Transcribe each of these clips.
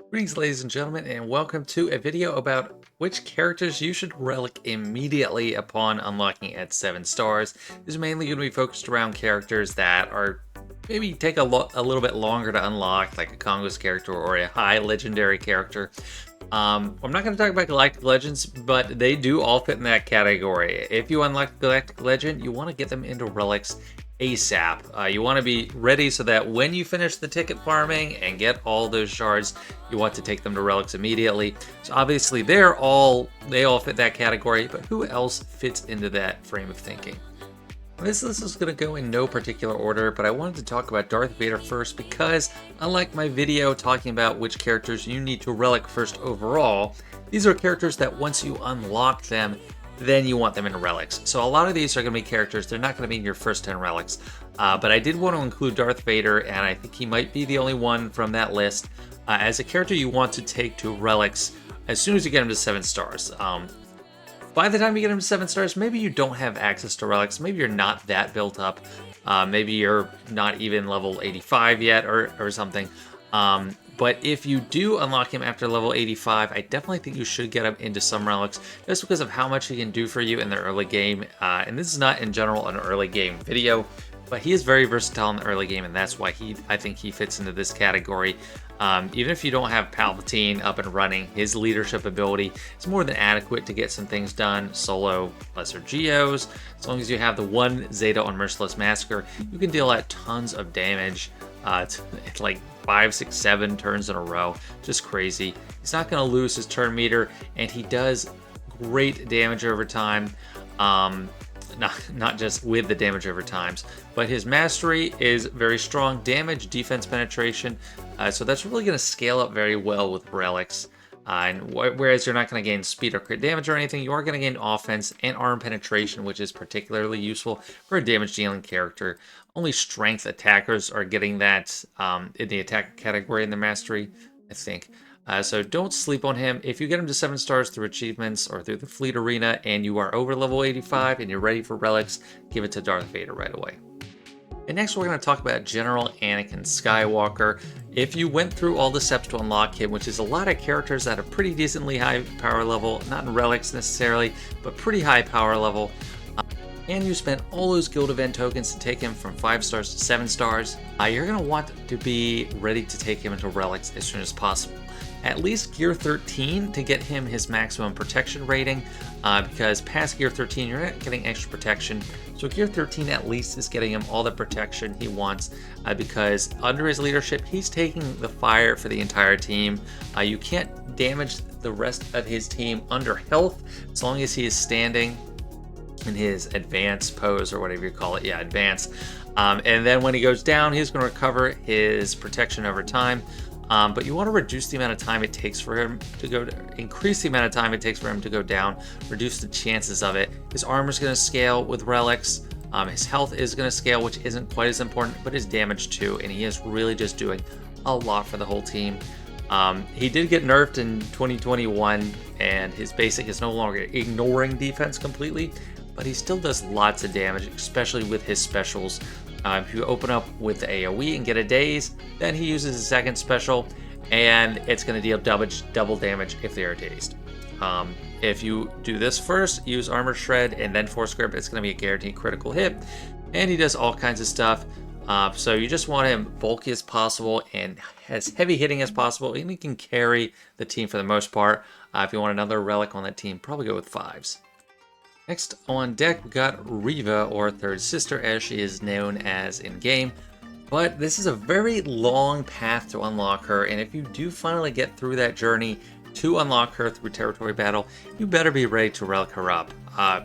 Greetings, ladies and gentlemen, and welcome to a video about which characters you should relic immediately upon unlocking at 7 stars. This is mainly going to be focused around characters that are maybe take a little bit longer to unlock, like a Congo's character or a high legendary character. I'm not going to talk about Galactic Legends, but they do all fit in that category. If you unlock Galactic Legend, you want to get them into relics ASAP. You want to be ready so that when you finish the ticket farming and get all those shards, you want to take them to relics immediately. So obviously they all fit that category, but who else fits into that frame of thinking? This list is going to go in no particular order, but I wanted to talk about Darth Vader first because, unlike my video talking about which characters you need to relic first overall, these are characters that once you unlock them, then you want them in relics. So a lot of these are going to be characters, they're not going to be in your first 10 relics. But I did want to include Darth Vader, and I think he might be the only one from that list, as a character you want to take to relics as soon as you get him to 7 stars. By the time you get him to 7 stars, maybe you don't have access to relics. Maybe you're not that built up. Maybe you're not even level 85 yet or something. But if you do unlock him after level 85, I definitely think you should get him into some relics just because of how much he can do for you in the early game. And this is not in general an early game video, but he is very versatile in the early game, and that's why I think he fits into this category. Even if you don't have Palpatine up and running, his leadership ability is more than adequate to get some things done solo lesser Geos. As long as you have the one Zeta on Merciless Massacre, you can deal out tons of damage. It's like 5, 6, 7 turns in a row. Just crazy. He's not going to lose his turn meter, and he does great damage over time. Not just with the damage over times, but his mastery is very strong damage, defense, penetration. So that's really going to scale up very well with relics. And whereas you're not going to gain speed or crit damage or anything, you are going to gain offense and arm penetration, which is particularly useful for a damage dealing character. Only strength attackers are getting that in the attack category in the mastery, I think. So don't sleep on him. If you get him to 7 stars through achievements or through the Fleet Arena and you are over level 85 and you're ready for relics, give it to Darth Vader right away. And next we're going to talk about General Anakin Skywalker. If you went through all the steps to unlock him, which is a lot of characters at a pretty decently high power level, not in relics necessarily, but pretty high power level, and you spent all those guild event tokens to take him from 5 stars to 7 stars, you're going to want to be ready to take him into relics as soon as possible. At least gear 13 to get him his maximum protection rating, because past gear 13 you're not getting extra protection. So gear 13 at least is getting him all the protection he wants, because under his leadership he's taking the fire for the entire team. You can't damage the rest of his team under health as long as he is standing in his advance pose, or whatever you call it. Yeah, advance. And then when he goes down, he's going to recover his protection over time. But you want to reduce the amount of time it takes for him to increase the amount of time it takes for him to go down, reduce the chances of it. His armor is going to scale with relics. His health is going to scale, which isn't quite as important, but his damage too. And he is really just doing a lot for the whole team. He did get nerfed in 2021, and his basic is no longer ignoring defense completely, but he still does lots of damage, especially with his specials. If you open up with the AoE and get a daze, then he uses his second special, and it's going to deal double damage if they are dazed. If you do this first, use Armor Shred, and then Force Grip, it's going to be a guaranteed critical hit, and he does all kinds of stuff. So you just want him bulky as possible and as heavy hitting as possible, and he can carry the team for the most part. If you want another relic on that team, probably go with 5s. Next on deck, we got Reva, or Third Sister as she is known as in-game. But this is a very long path to unlock her, and if you do finally get through that journey to unlock her through territory battle, you better be ready to relic her up.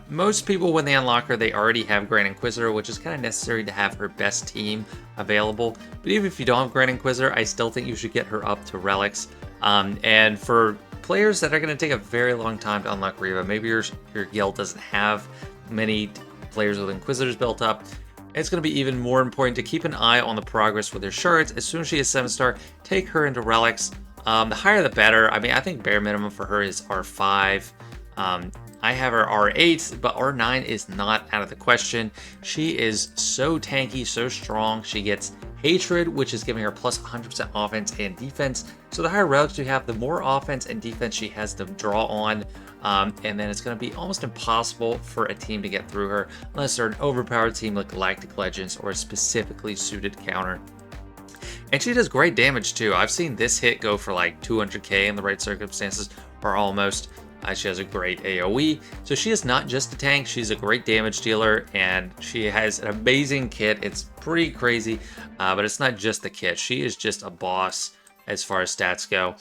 Most people, when they unlock her, they already have Grand Inquisitor, which is kind of necessary to have her best team available. But even if you don't have Grand Inquisitor, I still think you should get her up to relics. And for players that are going to take a very long time to unlock Reva, maybe your guild doesn't have many players with Inquisitors built up, it's going to be even more important to keep an eye on the progress with her shards. As soon as she is 7 star, take her into relics. The higher the better. I mean, I think bare minimum for her is R5. I have her R8, but R9 is not out of the question. She is so tanky, so strong. She gets Hatred, which is giving her plus 100% offense and defense. So the higher relics you have, the more offense and defense she has to draw on. And then it's going to be almost impossible for a team to get through her unless they're an overpowered team like Galactic Legends or a specifically suited counter. And she does great damage too. I've seen this hit go for like 200k in the right circumstances, or almost. She has a great AoE. So she is not just a tank, she's a great damage dealer, and she has an amazing kit. It's pretty crazy, but it's not just the kit. She is just a boss as far as stats go.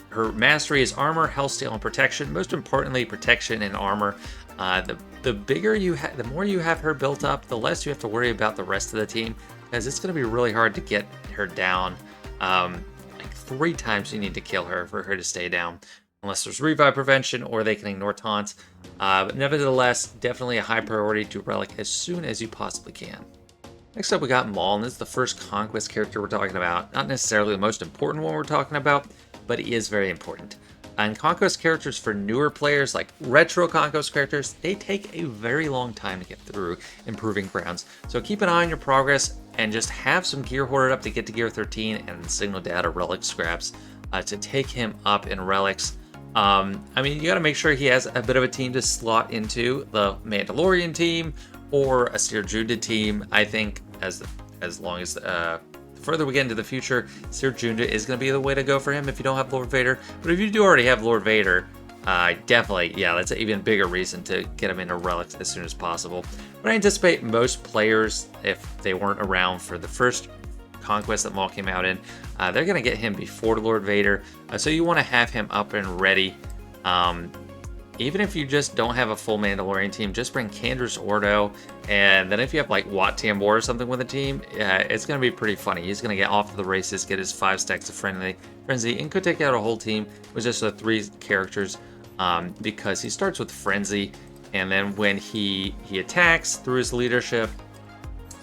Her mastery is armor, health steal, and protection. Most importantly, protection and armor. The bigger you have, the more you have her built up, the less you have to worry about the rest of the team, because it's going to be really hard to get her down. Like 3 times you need to kill her for her to stay down, unless there's revive prevention or they can ignore taunts. But nevertheless, definitely a high priority to relic as soon as you possibly can. Next up, we got Maul, and this is the first Conquest character we're talking about. Not necessarily the most important one we're talking about, but he is very important. And Conquest characters for newer players, like retro Conquest characters, they take a very long time to get through Improving Grounds. So keep an eye on your progress and just have some gear hoarded up to get to gear 13 and signal data relic scraps to take him up in relics. I mean, you got to make sure he has a bit of a team to slot into the Mandalorian team or a Seer Junda team. I think as long as the further we get into the future, Seer Junda is going to be the way to go for him if you don't have Lord Vader. But if you do already have Lord Vader, definitely, yeah, that's an even bigger reason to get him into relics as soon as possible. But I anticipate most players, if they weren't around for the first Conquest that Maul came out in, they're going to get him before Lord Vader. So you want to have him up and ready. Even if you just don't have a full Mandalorian team, just bring Canderous Ordo, and then if you have like Wat Tambor or something with a team, it's going to be pretty funny. He's going to get off to the races, get his 5 stacks of Frenzy, and could take out a whole team with just the 3 characters, because he starts with Frenzy, and then when he attacks through his leadership,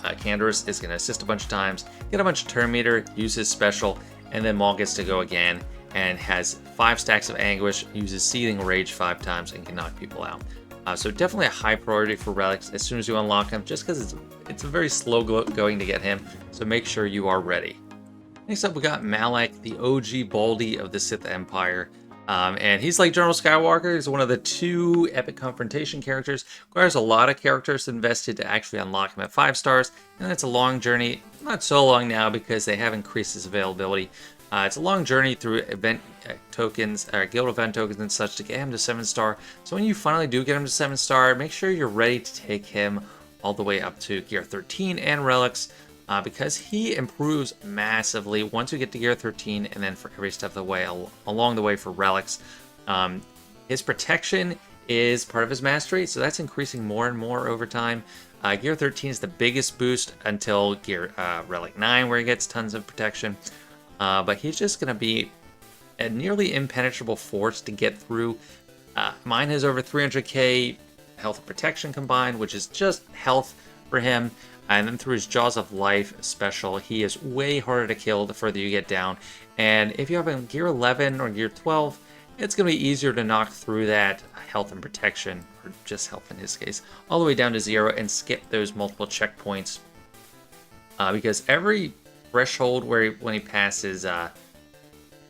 Canderous is going to assist a bunch of times, get a bunch of turn meter, use his special, and then Maul gets to go again and has 5 stacks of Anguish, uses Seething Rage 5 times, and can knock people out. So definitely a high priority for relics as soon as you unlock him, just because it's a very slow going to get him, so make sure you are ready. Next up, we got Malak, the OG Baldy of the Sith Empire. And he's like General Skywalker. He's one of the 2 epic confrontation characters. Requires a lot of characters invested to actually unlock him at 5 stars, and it's a long journey. Not so long now because they have increased his availability. It's a long journey through event tokens, guild event tokens and such to get him to 7 star. So when you finally do get him to 7 star, make sure you're ready to take him all the way up to gear 13 and relics, because he improves massively once you get to gear 13, and then for every step of the way along the way for relics. His protection is part of his mastery, so that's increasing more and more over time. Gear 13 is the biggest boost until gear relic 9, where he gets tons of protection. But he's just going to be a nearly impenetrable force to get through. Mine has over 300k health and protection combined, which is just health for him. And then through his Jaws of Life special, he is way harder to kill the further you get down. And if you have him gear 11 or gear 12, it's going to be easier to knock through that health and protection, or just health in his case, all the way down to 0 and skip those multiple checkpoints. Because every threshold when he passes 75%,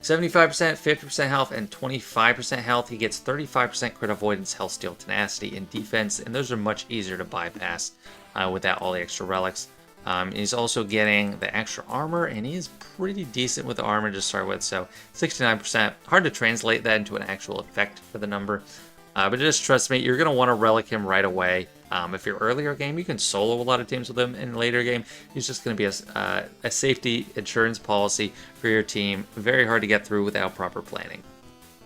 50% health, and 25% health, he gets 35% crit avoidance, health steal, tenacity, and defense, and those are much easier to bypass without all the extra relics. He's also getting the extra armor, and he is pretty decent with the armor to start with, so 69%. Hard to translate that into an actual effect for the number, but just trust me, you're going to want to relic him right away. If you're earlier game, you can solo a lot of teams with him. In later game, he's just going to be a safety insurance policy for your team. Very hard to get through without proper planning.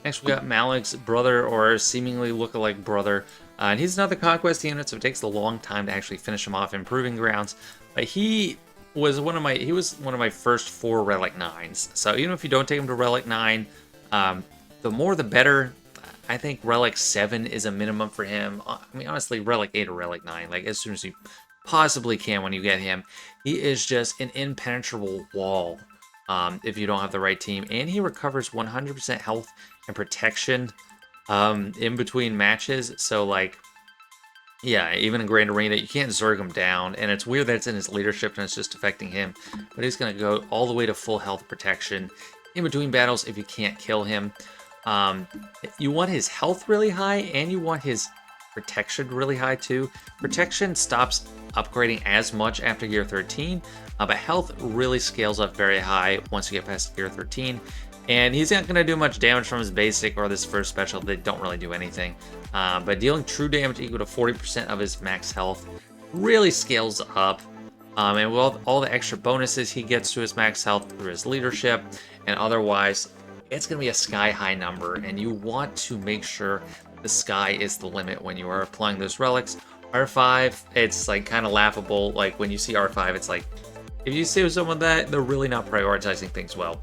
Next, we got Malak's brother, or seemingly look-alike brother. And he's another Conquest unit, so it takes a long time to actually finish him off Improving Grounds. But he was one of my first 4 Relic 9s. So even if you don't take him to Relic 9, the more the better. I think Relic 7 is a minimum for him. I mean, honestly, Relic 8 or Relic 9, like as soon as you possibly can when you get him. He is just an impenetrable wall if you don't have the right team. And he recovers 100% health and protection in between matches. So like, yeah, even in Grand Arena, you can't Zerg him down, and it's weird that it's in his leadership and it's just affecting him. But he's going to go all the way to full health protection in between battles if you can't kill him. Um, you want his health really high, and you want his protection really high too. Protection stops upgrading as much after gear 13, but health really scales up very high once you get past gear 13. And he's not going to do much damage from his basic or this first special. They don't really do anything. But dealing true damage equal to 40% of his max health really scales up. And with all the extra bonuses he gets to his max health through his leadership and otherwise, it's going to be a sky-high number. And you want to make sure the sky is the limit when you are applying those relics. R5, it's like kind of laughable. Like when you see R5, it's like, if you see someone that, they're really not prioritizing things well.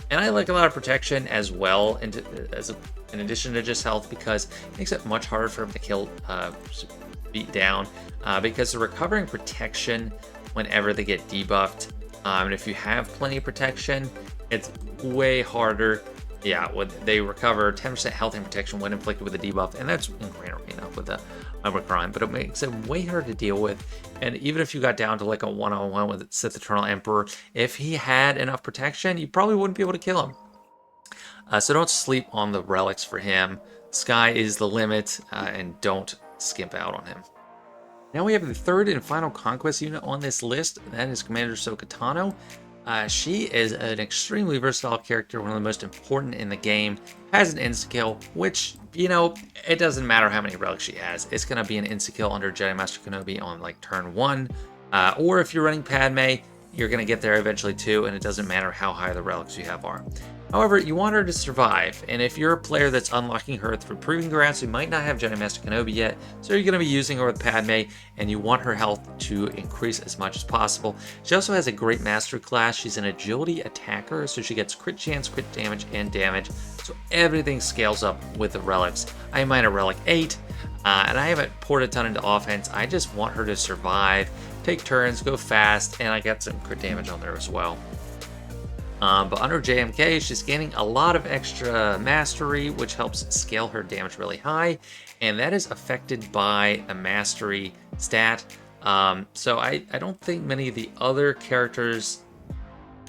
And I like a lot of protection as well, in addition to just health, because it makes it much harder for him to kill, beat down, because the recovering protection whenever they get debuffed, and if you have plenty of protection, it's way harder. Yeah, they recover 10% health and protection when inflicted with a debuff, and that's in Grand Arena with the Omicron, but it makes it way harder to deal with. And even if you got down to like a one-on-one with Sith Eternal Emperor, if he had enough protection, you probably wouldn't be able to kill him. So don't sleep on the relics for him. Sky is the limit, and don't skimp out on him. Now we have the third and final conquest unit on this list, and that is Commander Ahsoka Tano. She is an extremely versatile character, one of the most important in the game, has an insta-kill, which, you know, it doesn't matter how many relics she has. It's going to be an insta-kill under Jedi Master Kenobi on, like, turn 1. Or if you're running Padme, you're going to get there eventually too, and it doesn't matter how high the relics you have are. However, you want her to survive, and if you're a player that's unlocking her through Proving Grounds, you might not have Jedi Master Kenobi yet, so you're going to be using her with Padme, and you want her health to increase as much as possible. She also has a great Mastery class. She's an Agility attacker, so she gets crit chance, crit damage, and damage, so everything scales up with the relics. I am at a Relic 8, and I haven't poured a ton into offense. I just want her to survive, take turns, go fast, and I got some crit damage on there as well. But under JMK, she's gaining a lot of extra mastery, which helps scale her damage really high, and that is affected by a mastery stat. So I don't think many of the other characters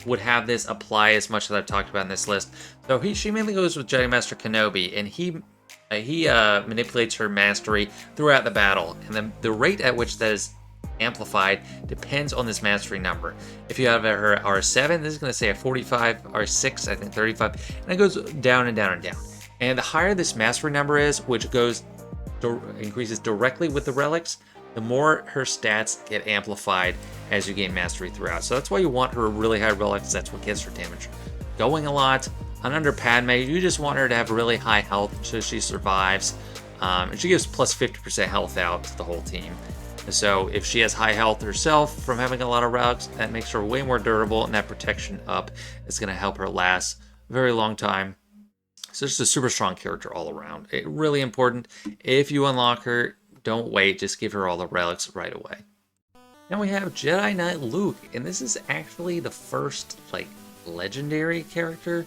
would have this apply as much as I've talked about in this list. So she mainly goes with Jedi Master Kenobi, and he manipulates her mastery throughout the battle, and then the rate at which that is amplified depends on this mastery number. If you have her R7, this is going to say a 45, R6, I think 35, and it goes down and down and down. And the higher this mastery number is, which increases directly with the relics, the more her stats get amplified as you gain mastery throughout. So that's why you want her really high relics. That's what gets her damage going a lot. And under Padme, you just want her to have really high health so she survives. And she gives plus 50% health out to the whole team. So if she has high health herself from having a lot of relics, that makes her way more durable, and that protection up is going to help her last a very long time. So just a super strong character all around. Really important. If you unlock her, don't wait. Just give her all the relics right away. Now we have Jedi Knight Luke, and this is actually the first like legendary character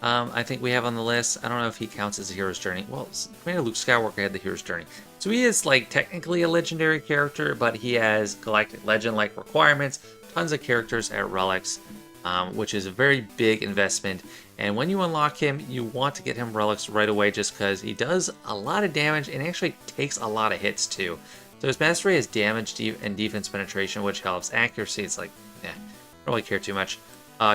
I think we have on the list. I don't know if he counts as a hero's journey. Well, Commander Luke Skywalker had the hero's journey. So he is like technically a legendary character, but he has Galactic Legend-like requirements, tons of characters at Relics, which is a very big investment. And when you unlock him, you want to get him Relics right away just because he does a lot of damage and actually takes a lot of hits too. So his mastery has damage and defense penetration, which helps. Accuracy, it's like, don't really care too much.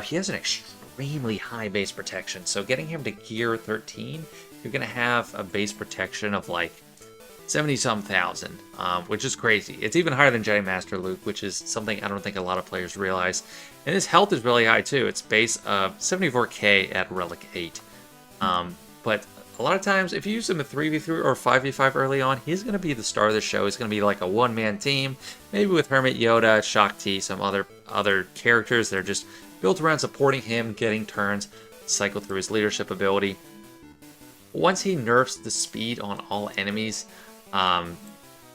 He has an extremely high base protection. So getting him to gear 13, you're going to have a base protection of like 70-some thousand, which is crazy. It's even higher than Jedi Master Luke, which is something I don't think a lot of players realize. And his health is really high too. It's base of 74k at Relic 8. But a lot of times, if you use him at 3v3 or 5v5 early on, he's going to be the star of the show. He's going to be like a one-man team, maybe with Hermit Yoda, Shakti, some other characters that are just built around supporting him, getting turns, cycle through his leadership ability. Once he nerfs the speed on all enemies,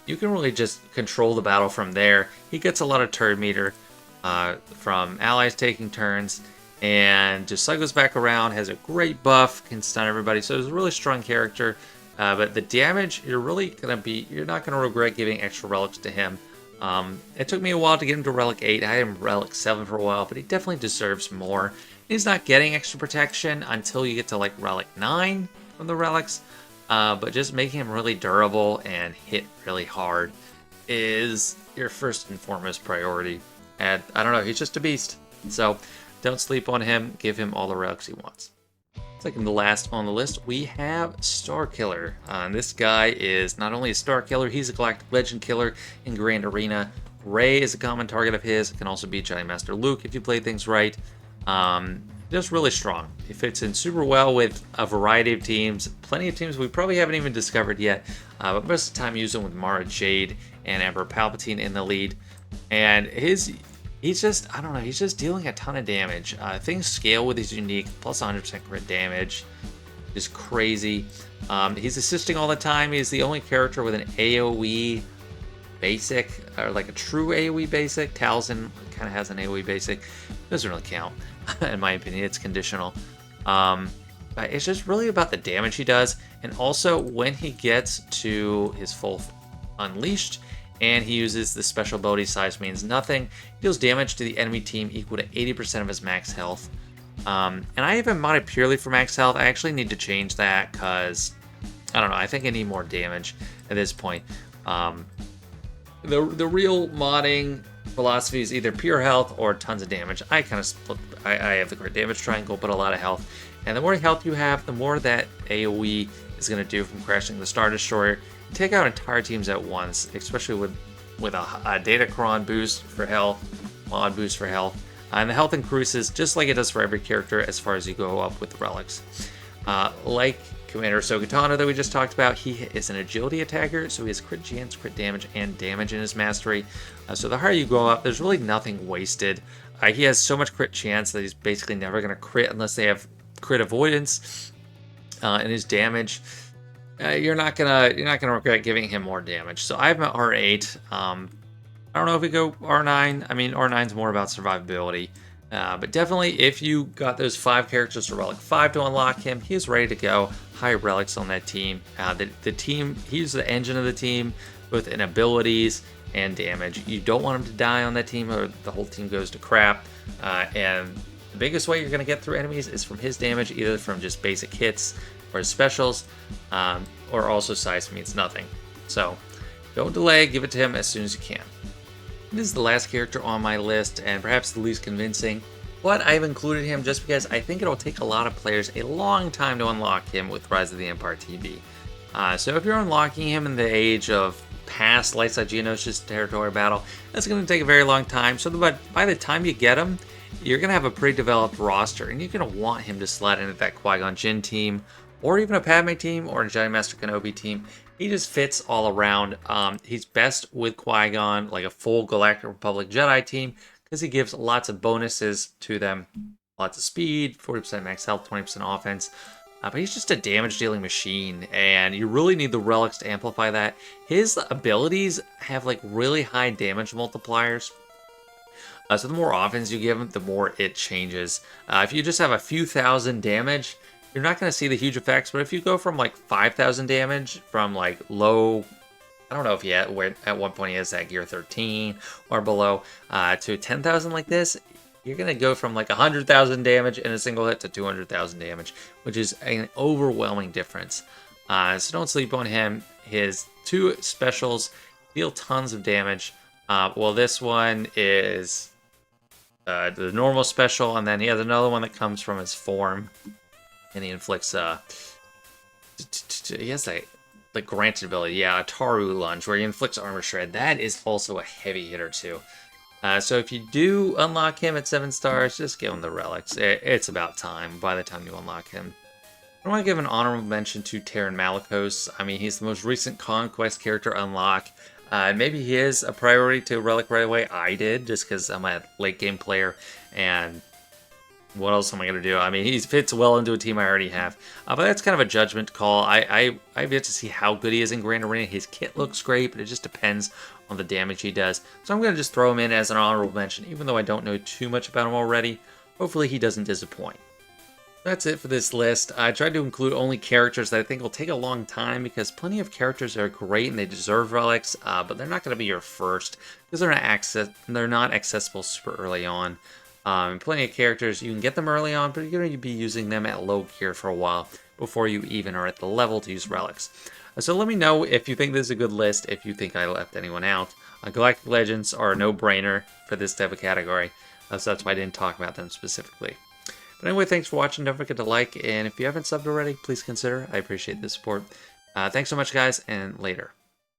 you can really just control the battle from there. He gets a lot of turn meter from allies taking turns, and just cycles back around, has a great buff, can stun everybody, so he's a really strong character. But the damage, you're not gonna regret giving extra relics to him. It took me a while to get him to Relic 8. I had him Relic 7 for a while, but he definitely deserves more. He's not getting extra protection until you get to like Relic 9 from the relics, but just making him really durable and hit really hard is your first and foremost priority. And I don't know, he's just a beast. So don't sleep on him, give him all the relics he wants. Second to last on the list, we have Star Killer. This guy is not only a Star Killer, he's a Galactic Legend Killer in Grand Arena. Rey is a common target of his. Can also be Jedi Master Luke if you play things right. Just really strong. He fits in super well with a variety of teams. Plenty of teams we probably haven't even discovered yet. But most of the time use him with Mara Jade and Emperor Palpatine in the lead. And he's just, I don't know, he's just dealing a ton of damage. Things scale with his unique, plus 100% crit damage. Just crazy. He's assisting all the time. He's the only character with an AoE basic, or like a true AoE basic. Talzin kind of has an AoE basic. Doesn't really count, in my opinion. It's conditional. But it's just really about the damage he does. And also when he gets to his full Unleashed, and he uses the special ability Size Means Nothing, deals damage to the enemy team equal to 80% of his max health. And I have him modded purely for max health. I actually need to change that because, I don't know, I think I need more damage at this point. The real modding philosophy is either pure health or tons of damage. I kind of split, I have the crit damage triangle, but a lot of health. And the more health you have, the more that AoE is going to do from crashing the Star Destroyer. Take out entire teams at once, especially with a Datacron boost for health, mod boost for health, and the health increases just like it does for every character as far as you go up with the relics. Like Commander Ahsoka Tano that we just talked about, he is an agility attacker, so he has crit chance, crit damage, and damage in his mastery. So the higher you go up, there's really nothing wasted. He has so much crit chance that he's basically never going to crit unless they have crit avoidance, and his damage. You're not gonna regret giving him more damage. So I have him at R8. I don't know if we go R9. I mean, R9's more about survivability. But definitely, if you got those 5 characters to Relic 5 to unlock him, he's ready to go. High relics on that team. The team, he's the engine of the team, both in abilities and damage. You don't want him to die on that team, or the whole team goes to crap. And the biggest way you're going to get through enemies is from his damage, either from just basic hits or his specials, or also Size Means Nothing. So don't delay, give it to him as soon as you can. This is the last character on my list, and perhaps the least convincing, but I've included him just because I think it'll take a lot of players a long time to unlock him with Rise of the Empire TV. So if you're unlocking him in the age of past Lightside Geonosis territory battle, that's going to take a very long time. So by the time you get him, you're going to have a pretty developed roster, and you're going to want him to slide into that Qui-Gon Jinn team, or even a Padme team, or a Jedi Master Kenobi team. He just fits all around. He's best with Qui-Gon, like a full Galactic Republic Jedi team, because he gives lots of bonuses to them. Lots of speed, 40% max health, 20% offense. But he's just a damage-dealing machine, and you really need the relics to amplify that. His abilities have like really high damage multipliers. So the more offense you give him, the more it changes. If you just have a few thousand damage, you're not going to see the huge effects, but if you go from like 5,000 damage from like low, I don't know if he at one point he has that gear 13 or below, to 10,000 like this, you're going to go from like 100,000 damage in a single hit to 200,000 damage, which is an overwhelming difference. So don't sleep on him. His 2 specials deal tons of damage. Well, this one is the normal special, and then he has another one that comes from his form. And he inflicts, he has the granted ability, yeah, a Taru Lunge, where he inflicts Armor Shred. That is also a heavy hitter, too. So if you do unlock him at 7 stars, just give him the relics. It's about time by the time you unlock him. I want to give an honorable mention to Terran Malicos. I mean, he's the most recent Conquest character unlock. Maybe he is a priority to Relic right away. I did, just because I'm a late game player, and what else am I going to do? I mean, he fits well into a team I already have. But that's kind of a judgment call. I've yet to see how good he is in Grand Arena. His kit looks great, but it just depends on the damage he does. So I'm going to just throw him in as an honorable mention, even though I don't know too much about him already. Hopefully he doesn't disappoint. That's it for this list. I tried to include only characters that I think will take a long time because plenty of characters are great and they deserve relics, but they're not going to be your first because they're not accessible super early on. Plenty of characters, you can get them early on, but you're going to be using them at low gear for a while before you even are at the level to use relics. So let me know if you think this is a good list, if you think I left anyone out. Galactic Legends are a no-brainer for this type of category, so that's why I didn't talk about them specifically. But anyway, thanks for watching. Don't forget to like, and if you haven't subbed already, please consider. I appreciate the support. Thanks so much, guys, and later.